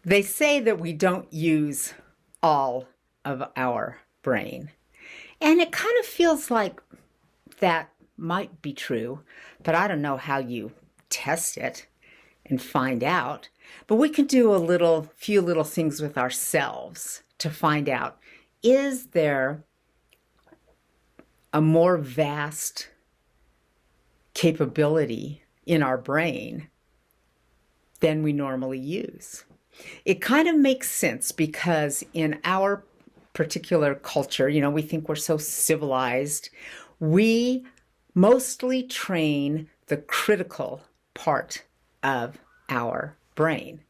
They say that we don't use all of our brain. And it kind of feels like that might be true, but I don't know how you test it and find out. But we can do few little things with ourselves to find out, is there a more vast capability in our brain than we normally use? It kind of makes sense because in our particular culture, we think we're so civilized. We mostly train the critical part of our brain.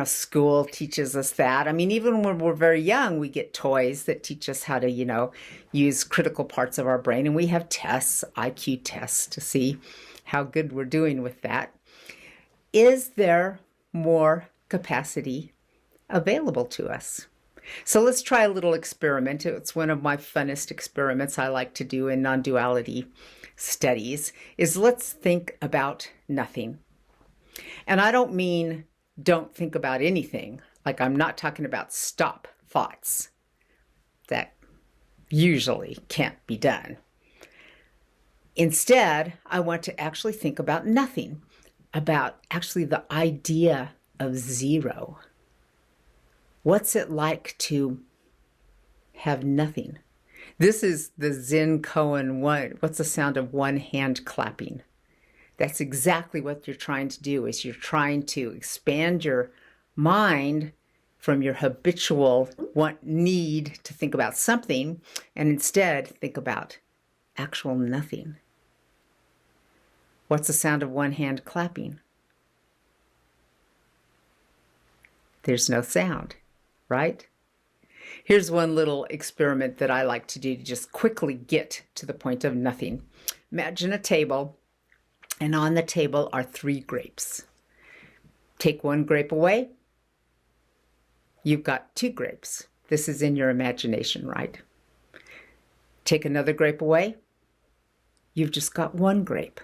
School teaches us that. I mean, even when we're very young, we get toys that teach us how to, use critical parts of our brain. And we have tests, IQ tests, to see how good we're doing with that. Is there more capacity available to us? So let's try a little experiment. It's one of my funnest experiments I like to do in non-duality studies, is let's think about nothing. And I don't mean don't think about anything. Like, I'm not talking about stop thoughts. That usually can't be done. Instead, I want to actually think about nothing, about actually the idea of zero. What's it like to have nothing? This is the Zen koan one. What's the sound of one hand clapping? That's exactly what you're trying to do, is you're trying to expand your mind from your habitual need to think about something, and instead think about actual nothing. What's the sound of one hand clapping? There's no sound, right? Here's one little experiment that I like to do to just quickly get to the point of nothing. Imagine a table, and on the table are 3 grapes. Take one grape away, you've got 2 grapes. This is in your imagination, right? Take another grape away, you've just got 1 grape.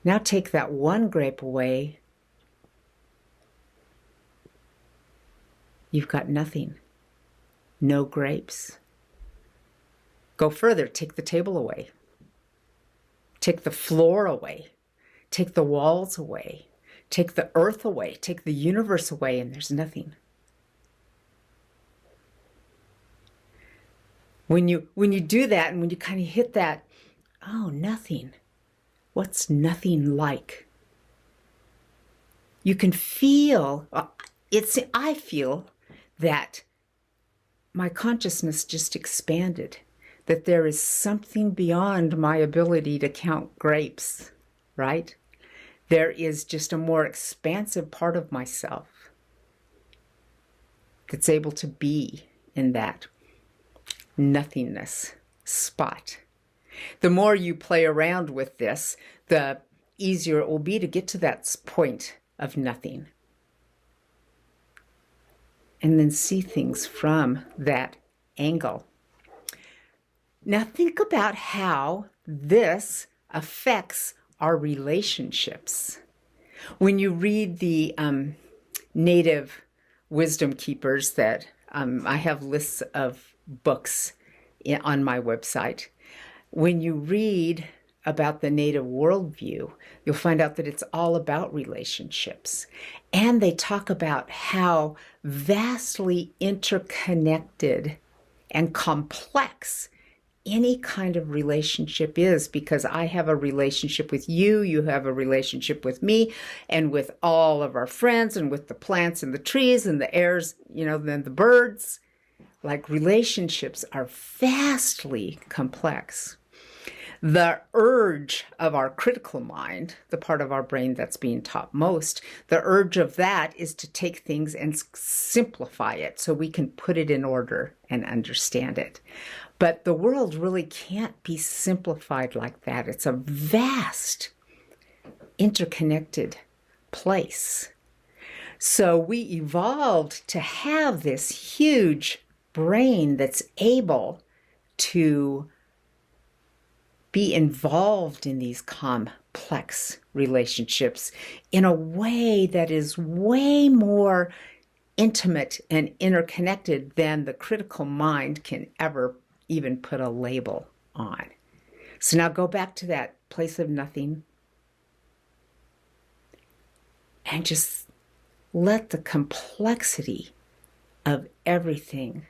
Now take that 1 grape away, you've got nothing. No grapes. Go further, take the table away. Take the floor away. Take the walls away. Take the earth away. Take the universe away, and there's nothing. When you do that, and when you kind of hit that, oh, nothing. What's nothing like? You can feel, I feel that my consciousness just expanded, that there is something beyond my ability to count grapes, right? There is just a more expansive part of myself that's able to be in that nothingness spot. The more you play around with this, the easier it will be to get to that point of nothing. And then see things from that angle. Now think about how this affects our relationships. When you read the native wisdom keepers that I have lists of books on my website. When you read about the native worldview, you'll find out that it's all about relationships. And they talk about how vastly interconnected and complex any kind of relationship is, because I have a relationship with you, you have a relationship with me, and with all of our friends, and with the plants and the trees and the airs, then the birds. Like, relationships are vastly complex. The urge of our critical mind, the part of our brain that's being taught most, the urge of that is to take things and simplify it so we can put it in order and understand it. But the world really can't be simplified like that. It's a vast, interconnected place. So we evolved to have this huge brain that's able to be involved in these complex complex relationships in a way that is way more intimate and interconnected than the critical mind can ever even put a label on. So now go back to that place of nothing and just let the complexity of everything,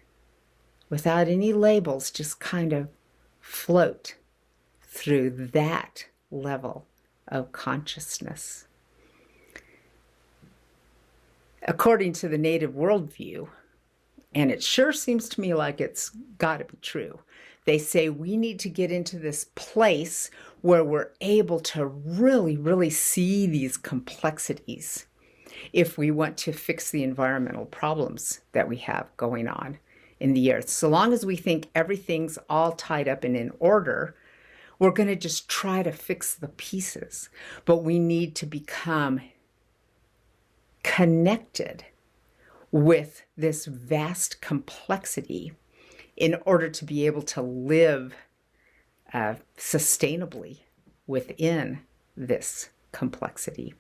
without any labels, just kind of float through that level of consciousness. According to the native worldview, and it sure seems to me like it's got to be true, they say we need to get into this place where we're able to really see these complexities if we want to fix the environmental problems that we have going on in the earth. So long as we think everything's all tied up and in order, we're going to just try to fix the pieces. But we need to become connected with this vast complexity in order to be able to live sustainably within this complexity.